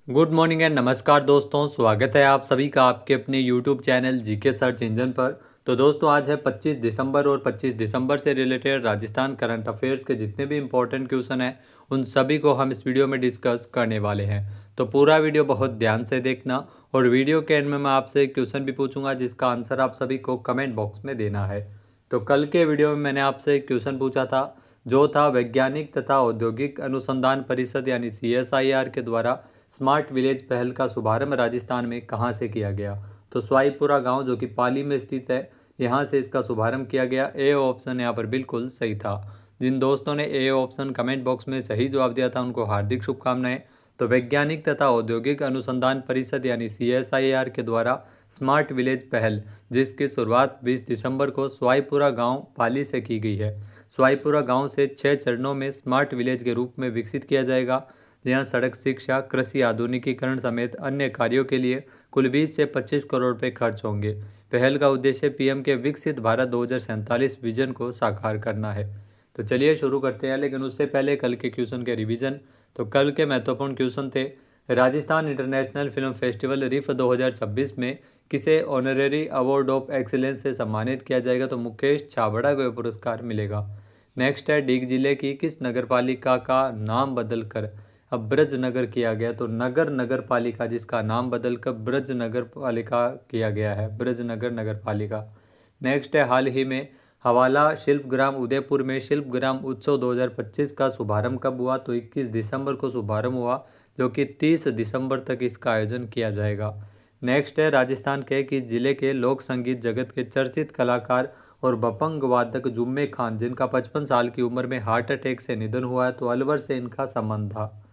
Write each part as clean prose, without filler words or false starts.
Good morning and नमस्कार दोस्तों, स्वागत है आप सभी का आपके अपने YouTube channel GK search engine पर। तो दोस्तों आज है 25 दिसंबर और 25 दिसंबर से रिलेटेड राजस्थान करंट अफेयर्स के जितने भी इंपॉर्टेंट क्वेश्चन हैं उन सभी को हम इस वीडियो में डिस्कस करने वाले हैं। तो पूरा वीडियो बहुत ध्यान से देखना और वीडियो के एंड में मैं आपसे एक क्वेश्चन भी पूछूंगा जिसका आंसर आप सभी को कमेंट बॉक्स में देना है। तो कल के वीडियो में मैंने आपसे एक क्वेश्चन पूछा था जो था वैज्ञानिक तथा औद्योगिक अनुसंधान परिषद यानी CSIR के द्वारा स्मार्ट विलेज पहल का शुभारंभ राजस्थान में कहाँ से किया गया। तो स्वाईपुरा गांव जो कि पाली में स्थित है, यहाँ से इसका शुभारंभ किया गया। ए ऑप्शन यहाँ पर बिल्कुल सही था। जिन दोस्तों ने ए ऑप्शन कमेंट बॉक्स में सही जवाब दिया था उनको हार्दिक शुभकामनाएं। तो वैज्ञानिक तथा औद्योगिक अनुसंधान परिषद यानी CSIR के द्वारा स्मार्ट विलेज पहल जिसकी शुरुआत 20 दिसंबर को स्वाईपुरा गांव पाली से की गई है। स्वाईपुरा गांव से 6 चरणों में स्मार्ट विलेज के रूप में विकसित किया जाएगा, जहाँ सड़क, शिक्षा, कृषि आधुनिकीकरण समेत अन्य कार्यों के लिए कुल 20 से 25 करोड़ रुपए खर्च होंगे। पहल का उद्देश्य PM के विकसित भारत 2047 विजन को साकार करना है। तो चलिए शुरू करते हैं, लेकिन उससे पहले कल के क्वेश्चन के रिवीजन। तो कल के महत्वपूर्ण क्वेश्चन थे, राजस्थान इंटरनेशनल फिल्म फेस्टिवल रिफ 2026 में किसे ऑनरेरी अवार्ड ऑफ एक्सीलेंस से सम्मानित किया जाएगा। तो मुकेश छाबड़ा को यह पुरस्कार मिलेगा। नेक्स्ट है, डीग जिले की किस नगरपालिका का नाम बदलकर अब ब्रज नगर किया गया। तो नगर पालिका जिसका नाम बदलकर ब्रज नगर पालिका किया गया है, ब्रज नगर पालिका। नेक्स्ट है, हाल ही में हवाला शिल्पग्राम उदयपुर में शिल्पग्राम उत्सव 2025 का शुभारंभ कब हुआ। तो 21 दिसंबर को शुभारंभ हुआ, जो कि 30 दिसंबर तक इसका आयोजन किया जाएगा। नेक्स्ट है, राजस्थान के किस जिले के लोक संगीत जगत के चर्चित कलाकार और बपंग वादक जुम्मे खान जिनका 55 साल की उम्र में हार्ट अटैक से निधन हुआ है, तो अलवर से इनका संबंध था।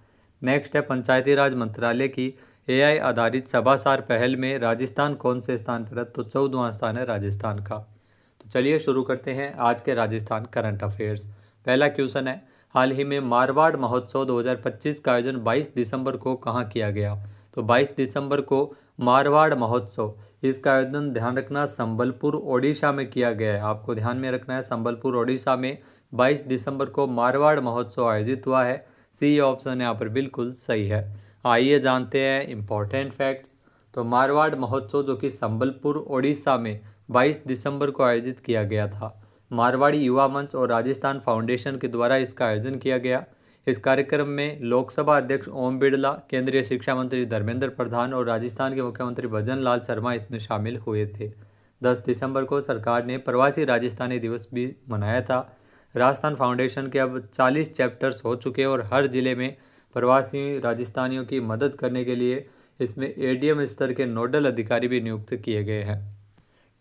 नेक्स्ट है, पंचायती राज मंत्रालय की AI आधारित सभासार पहल में राजस्थान कौन से स्थान पर है। तो 14वां स्थान है राजस्थान का। तो चलिए शुरू करते हैं आज के राजस्थान करंट अफेयर्स। पहला क्वेश्चन है, हाल ही में मारवाड़ महोत्सव 2025 का आयोजन 22 दिसंबर को कहाँ किया गया। तो 22 दिसंबर को मारवाड़ महोत्सव, इसका आयोजन ध्यान रखना संबलपुर ओडिशा में किया गया है। आपको ध्यान में रखना है, संबलपुर ओडिशा में 22 दिसंबर को मारवाड़ महोत्सव आयोजित हुआ है। सी ऑप्शन यहाँ पर बिल्कुल सही है। आइए जानते हैं इम्पोर्टेंट फैक्ट्स। तो मारवाड़ महोत्सव जो कि संबलपुर ओडिशा में 22 दिसंबर को आयोजित किया गया था। मारवाड़ी युवा मंच और राजस्थान फाउंडेशन के द्वारा इसका आयोजन किया गया। इस कार्यक्रम में लोकसभा अध्यक्ष ओम बिरला, केंद्रीय शिक्षा मंत्री धर्मेंद्र प्रधान और राजस्थान के मुख्यमंत्री भजन लाल शर्मा इसमें शामिल हुए थे। 10 दिसंबर को सरकार ने प्रवासी राजस्थानी दिवस भी मनाया था। राजस्थान फाउंडेशन के अब 40 चैप्टर्स हो चुके हैं और हर जिले में प्रवासी राजस्थानियों की मदद करने के लिए इसमें ADM स्तर के नोडल अधिकारी भी नियुक्त किए गए हैं।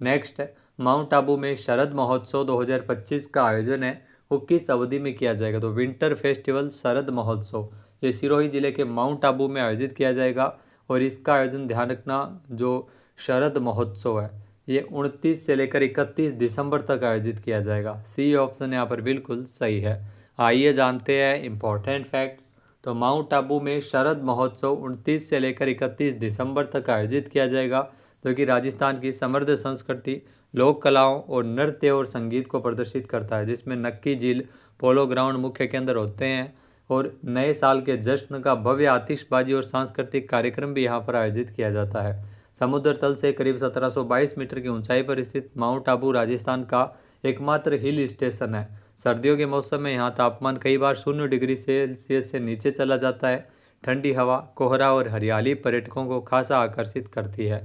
नेक्स्ट है, माउंट आबू में शरद महोत्सव 2025 का आयोजन है, वो किस अवधि में किया जाएगा। तो विंटर फेस्टिवल शरद महोत्सव ये सिरोही जिले के माउंट आबू में आयोजित किया जाएगा और इसका आयोजन ध्यान रखना, जो शरद महोत्सव है ये 29 से लेकर 31 दिसंबर तक आयोजित किया जाएगा। सी ऑप्शन यहाँ पर बिल्कुल सही है। आइए जानते हैं इम्पोर्टेंट फैक्ट्स। तो माउंट आबू में शरद महोत्सव 29 से लेकर 31 दिसंबर तक आयोजित किया जाएगा, जो कि राजस्थान की समृद्ध संस्कृति, लोक कलाओं और नृत्य और संगीत को प्रदर्शित करता है, जिसमें नक्की झील, पोलो ग्राउंड मुख्य केंद्र होते हैं और नए साल के जश्न का भव्य आतिशबाजी और सांस्कृतिक कार्यक्रम भी यहाँ पर आयोजित किया जाता है। समुद्र तल से करीब 1722 मीटर की ऊंचाई पर स्थित माउंट आबू राजस्थान का एकमात्र हिल स्टेशन है। सर्दियों के मौसम में यहाँ तापमान कई बार 0 डिग्री सेल्सियस से नीचे चला जाता है। ठंडी हवा, कोहरा और हरियाली पर्यटकों को खासा आकर्षित करती है।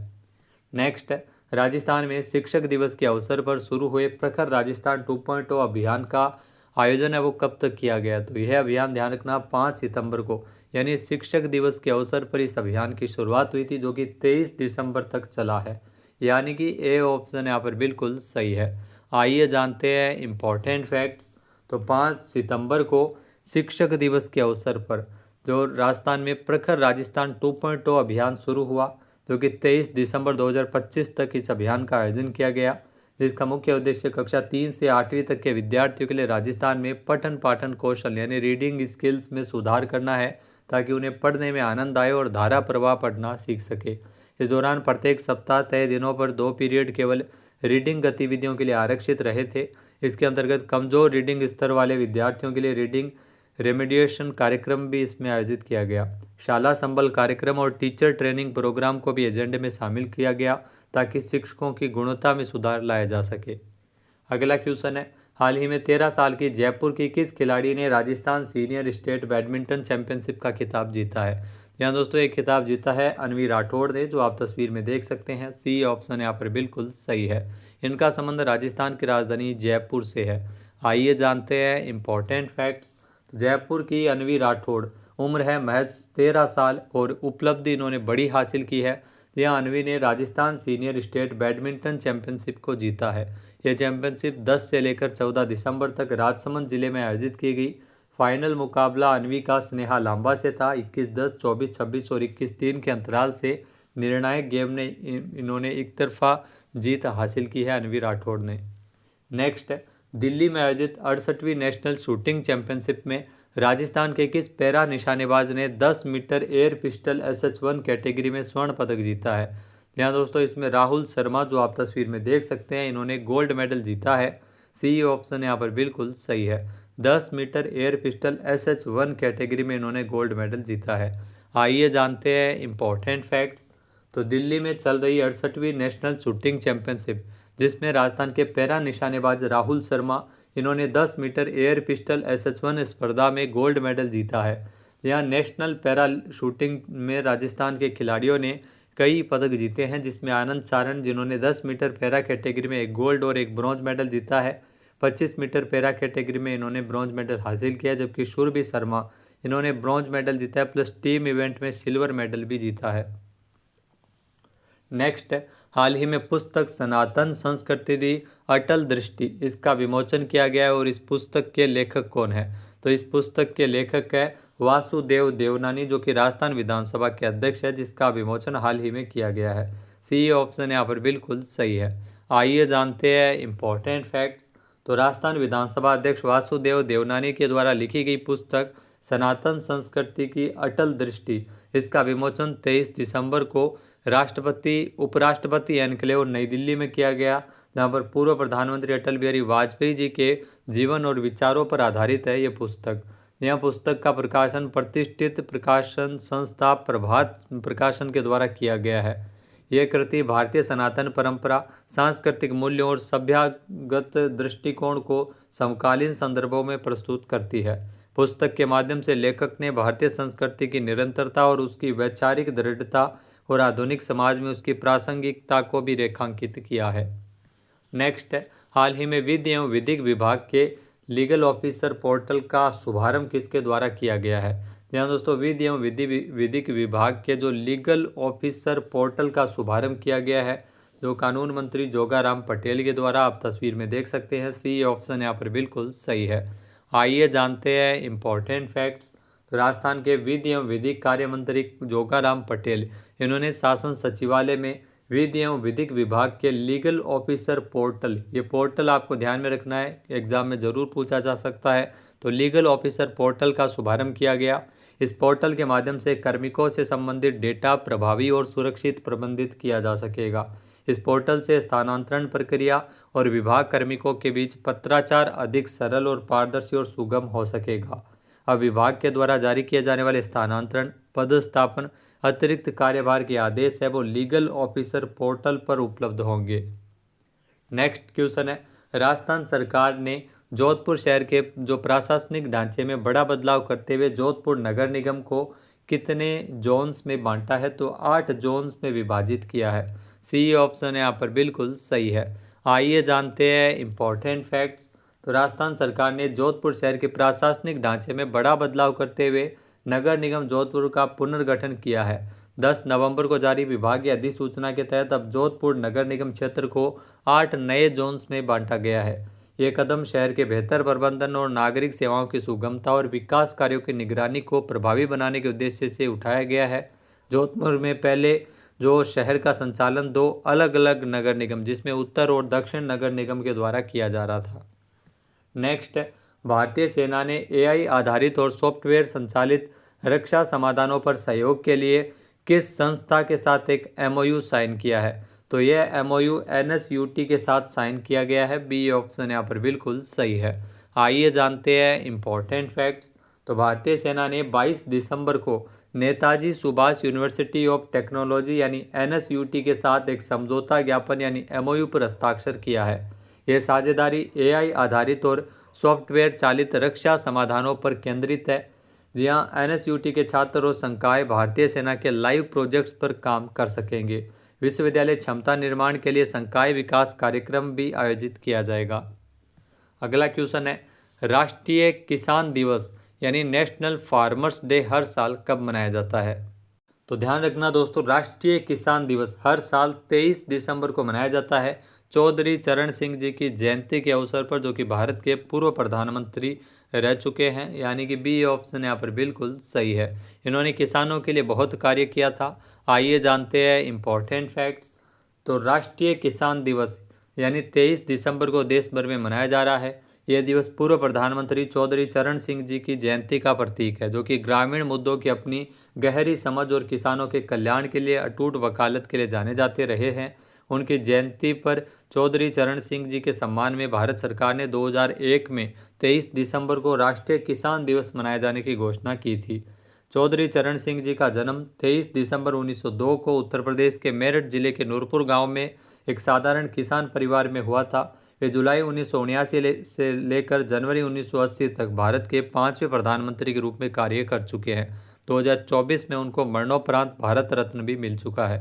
नेक्स्ट है, राजस्थान में शिक्षक दिवस के अवसर पर शुरू हुए प्रखर राजस्थान 2.0 अभियान का आयोजन है वो कब तक किया गया। तो यह अभियान ध्यान रखना 5 सितंबर को यानी शिक्षक दिवस के अवसर पर इस अभियान की शुरुआत हुई थी, जो कि 23 दिसंबर तक चला है, यानी कि ए ऑप्शन यहाँ पर बिल्कुल सही है। आइए जानते हैं इम्पोर्टेंट फैक्ट्स। तो 5 सितंबर को शिक्षक दिवस के अवसर पर जो राजस्थान में प्रखर राजस्थान 2.0 अभियान शुरू हुआ, जो कि 23 दिसंबर 2025 तक इस अभियान का आयोजन किया गया, जिसका मुख्य उद्देश्य कक्षा 3 से 8वीं तक के विद्यार्थियों के लिए राजस्थान में पठन पाठन कौशल यानी रीडिंग स्किल्स में सुधार करना है, ताकि उन्हें पढ़ने में आनंद आए और धारा प्रवाह पढ़ना सीख सके। इस दौरान प्रत्येक सप्ताह तय दिनों पर 2 पीरियड केवल रीडिंग गतिविधियों के लिए आरक्षित रहे थे। इसके अंतर्गत कमजोर रीडिंग स्तर वाले विद्यार्थियों के लिए रीडिंग रेमेडिएशन कार्यक्रम भी इसमें आयोजित किया गया। शाला संबल कार्यक्रम और टीचर ट्रेनिंग प्रोग्राम को भी एजेंडे में शामिल किया गया ताकि शिक्षकों की गुणवत्ता में सुधार लाया जा सके। अगला क्वेश्चन है, हाल ही में 13 साल की जयपुर की किस खिलाड़ी ने Rajasthan senior state badminton championship का खिताब जीता है? यहाँ दोस्तों एक खिताब जीता है अनवी राठौड़ ने, जो आप तस्वीर में देख सकते हैं। सी ऑप्शन यहाँ पर बिल्कुल सही है। इनका संबंध राजस्थान की राजधानी जयपुर से है। आइए जानते हैं इम्पोर्टेंट फैक्ट्स। जयपुर की अनवी राठौड़, उम्र है महज 13 साल और उपलब्धि इन्होंने बड़ी हासिल की है। यह अनवी ने Rajasthan senior state badminton championship को जीता है। यह चैंपियनशिप 10 से लेकर 14 दिसंबर तक राजसमंद जिले में आयोजित की गई। फाइनल मुकाबला अनवी का स्नेहा लांबा से था। 21-10, 24-26 और 21-3 के अंतराल से निर्णायक गेम ने इन्होंने एक तरफा जीत हासिल की है अनवी राठौड़ ने। नेक्स्ट, दिल्ली में आयोजित 68वीं नेशनल शूटिंग चैंपियनशिप में राजस्थान के किस पैरा निशानेबाज ने 10 metre air pistol SH1 category में स्वर्ण पदक जीता है? यहाँ दोस्तों इसमें राहुल शर्मा, जो आप तस्वीर में देख सकते हैं, इन्होंने गोल्ड मेडल जीता है। सी ऑप्शन यहाँ पर बिल्कुल सही है। 10 metre air pistol SH1 category में इन्होंने गोल्ड मेडल जीता है। आइए जानते हैं इम्पोर्टेंट फैक्ट्स। तो दिल्ली में चल रही 68वीं नेशनल शूटिंग चैंपियनशिप, जिसमें राजस्थान के पैरा निशानेबाज राहुल शर्मा, इन्होंने 10 मीटर एयर पिस्टल SH1 स्पर्धा में गोल्ड मेडल जीता है। यहाँ नेशनल पैरा शूटिंग में राजस्थान के खिलाड़ियों ने कई पदक जीते हैं, जिसमें आनंद चारण, जिन्होंने 10 मीटर पैरा कैटेगरी में एक गोल्ड और एक ब्रॉन्ज मेडल जीता है। 25 मीटर पैरा कैटेगरी में इन्होंने ब्रॉन्ज मेडल हासिल किया, जबकि सुरभि शर्मा, इन्होंने ब्रॉन्ज मेडल जीता है प्लस टीम इवेंट में सिल्वर मेडल भी जीता है। नेक्स्ट, हाल ही में पुस्तक सनातन संस्कृति अटल दृष्टि, इसका विमोचन किया गया है और इस पुस्तक के लेखक कौन है? तो इस पुस्तक के लेखक है वासुदेव देवनानी, जो कि राजस्थान विधानसभा के अध्यक्ष है, जिसका विमोचन हाल ही में किया गया है। सी ऑप्शन यहाँ पर बिल्कुल सही है। आइए जानते हैं इम्पोर्टेंट फैक्ट्स। तो राजस्थान विधानसभा अध्यक्ष वासुदेव देवनानी के द्वारा लिखी गई पुस्तक सनातन संस्कृति की अटल दृष्टि, इसका विमोचन 23 दिसंबर को राष्ट्रपति उपराष्ट्रपति एनक्लेव नई दिल्ली में किया गया, जहां पर पूर्व प्रधानमंत्री अटल बिहारी वाजपेयी जी के जीवन और विचारों पर आधारित है ये पुस्तक। यह पुस्तक का प्रकाशन प्रतिष्ठित प्रकाशन संस्था प्रभात प्रकाशन के द्वारा किया गया है। यह कृति भारतीय सनातन परंपरा, सांस्कृतिक मूल्यों और सभ्यगत दृष्टिकोण को समकालीन संदर्भों में प्रस्तुत करती है। पुस्तक के माध्यम से लेखक ने भारतीय संस्कृति की निरंतरता और उसकी वैचारिक दृढ़ता और आधुनिक समाज में उसकी प्रासंगिकता को भी रेखांकित किया है। नेक्स्ट, हाल ही में विधि एवं विधिक विभाग के लीगल ऑफिसर पोर्टल का शुभारंभ किसके द्वारा किया गया है? यहाँ दोस्तों विधि एवं विधिक विभाग के जो लीगल ऑफिसर पोर्टल का शुभारंभ किया गया है, जो कानून मंत्री जोगाराम पटेल के द्वारा, आप तस्वीर में देख सकते हैं। सी ऑप्शन यहाँ पर बिल्कुल सही है। आइए जानते हैं इम्पोर्टेंट फैक्ट्स। तो राजस्थान के विधि एवं विधिक कार्य मंत्री जोगाराम पटेल, इन्होंने शासन सचिवालय में विधि एवं विधिक विभाग के लीगल ऑफिसर पोर्टल, ये पोर्टल आपको ध्यान में रखना है, एग्जाम में जरूर पूछा जा सकता है। तो लीगल ऑफिसर पोर्टल का शुभारंभ किया गया। इस पोर्टल के माध्यम से कार्मिकों से संबंधित डेटा प्रभावी और सुरक्षित प्रबंधित किया जा सकेगा। इस पोर्टल से स्थानांतरण प्रक्रिया और विभाग कार्मिकों के बीच पत्राचार अधिक सरल और पारदर्शी और सुगम हो सकेगा। अब विभाग के द्वारा जारी किए जाने वाले स्थानांतरण, पदस्थापन, अतिरिक्त कार्यभार के आदेश है वो लीगल ऑफिसर पोर्टल पर उपलब्ध होंगे। नेक्स्ट क्वेश्चन है, राजस्थान सरकार ने जोधपुर शहर के जो प्रशासनिक ढांचे में बड़ा बदलाव करते हुए जोधपुर नगर निगम को कितने जोन्स में बांटा है? तो 8 जोन्स में विभाजित किया है। सी ऑप्शन यहाँ पर बिल्कुल सही है। आइए जानते हैं इम्पोर्टेंट फैक्ट्स। तो राजस्थान सरकार ने जोधपुर शहर के प्रशासनिक ढांचे में बड़ा बदलाव करते हुए नगर निगम जोधपुर का पुनर्गठन किया है। 10 नवंबर को जारी विभागीय अधिसूचना के तहत अब जोधपुर नगर निगम क्षेत्र को 8 नए जोन्स में बांटा गया है। ये कदम शहर के बेहतर प्रबंधन और नागरिक सेवाओं की सुगमता और विकास कार्यों की निगरानी को प्रभावी बनाने के उद्देश्य से उठाया गया है। जोधपुर में पहले जो शहर का संचालन 2 अलग अलग नगर निगम, जिसमें उत्तर और दक्षिण नगर निगम के द्वारा किया जा रहा था। नेक्स्ट, भारतीय सेना ने AI आधारित और सॉफ्टवेयर संचालित रक्षा समाधानों पर सहयोग के लिए किस संस्था के साथ एक MOU साइन किया है? तो यह MOU NSUT के साथ साइन किया गया है। बी ऑप्शन यहाँ पर बिल्कुल सही है। आइए जानते हैं इम्पोर्टेंट फैक्ट्स। तो भारतीय सेना ने 22 दिसंबर को Netaji Subhash university of technology यानी NSUT के साथ एक समझौता ज्ञापन यानी MOU पर हस्ताक्षर किया है। यह साझेदारी AI आधारित और सॉफ्टवेयर चालित रक्षा समाधानों पर केंद्रित है। जी हाँ, NSUT के छात्र और संकाय भारतीय सेना के लाइव प्रोजेक्ट्स पर काम कर सकेंगे। विश्वविद्यालय क्षमता निर्माण के लिए संकाय विकास कार्यक्रम भी आयोजित किया जाएगा। अगला क्वेश्चन है, राष्ट्रीय किसान दिवस यानी नेशनल फार्मर्स डे हर साल कब मनाया जाता है? तो ध्यान रखना दोस्तों, राष्ट्रीय किसान दिवस हर साल 23 दिसंबर को मनाया जाता है। चौधरी चरण सिंह जी की जयंती के अवसर पर, जो कि भारत के पूर्व प्रधानमंत्री रह चुके हैं, यानी कि बी ऑप्शन यहाँ पर बिल्कुल सही है। इन्होंने किसानों के लिए बहुत कार्य किया था। आइए जानते हैं इम्पोर्टेंट फैक्ट्स। तो राष्ट्रीय किसान दिवस यानी 23 दिसंबर को देश भर में मनाया जा रहा है। यह दिवस पूर्व प्रधानमंत्री चौधरी चरण सिंह जी की जयंती का प्रतीक है, जो कि ग्रामीण मुद्दों की अपनी गहरी समझ और किसानों के कल्याण के लिए अटूट वकालत के लिए जाने जाते रहे हैं। उनकी जयंती पर चौधरी चरण सिंह जी के सम्मान में भारत सरकार ने 2001 में 23 दिसंबर को राष्ट्रीय किसान दिवस मनाए जाने की घोषणा की थी। चौधरी चरण सिंह जी का जन्म 23 दिसंबर 1902 को उत्तर प्रदेश के मेरठ जिले के नूरपुर गांव में एक साधारण किसान परिवार में हुआ था। वे जुलाई 1979 से लेकर जनवरी 1980 तक भारत के 5वें प्रधानमंत्री के रूप में कार्य कर चुके हैं। 2024 में उनको मरणोपरांत भारत रत्न भी मिल चुका है।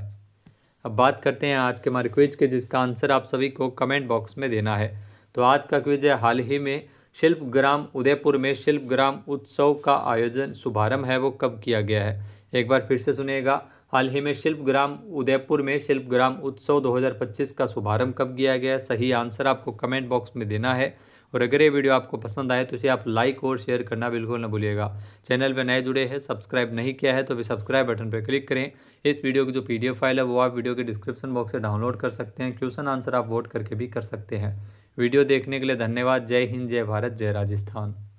अब बात करते हैं आज के हमारे क्विज के, जिसका आंसर आप सभी को कमेंट बॉक्स में देना है। तो आज का क्विज है, हाल ही में शिल्पग्राम उदयपुर में शिल्पग्राम उत्सव का आयोजन शुभारंभ है वो कब किया गया है? एक बार फिर से सुनिएगा, हाल ही में शिल्पग्राम उदयपुर में शिल्पग्राम उत्सव 2025 का शुभारंभ कब किया गया है? सही आंसर आपको कमेंट बॉक्स में देना है। और अगर ये वीडियो आपको पसंद आए तो इसे आप लाइक और शेयर करना बिल्कुल न भूलिएगा। चैनल पर नए जुड़े हैं, सब्सक्राइब नहीं किया है तो भी सब्सक्राइब बटन पर क्लिक करें। इस वीडियो की जो PDF फाइल है वो आप वीडियो के डिस्क्रिप्शन बॉक्स से डाउनलोड कर सकते हैं। क्वेश्चन आंसर आप वोट करके भी कर सकते हैं। वीडियो देखने के लिए धन्यवाद। जय हिंद, जय भारत, जय राजस्थान।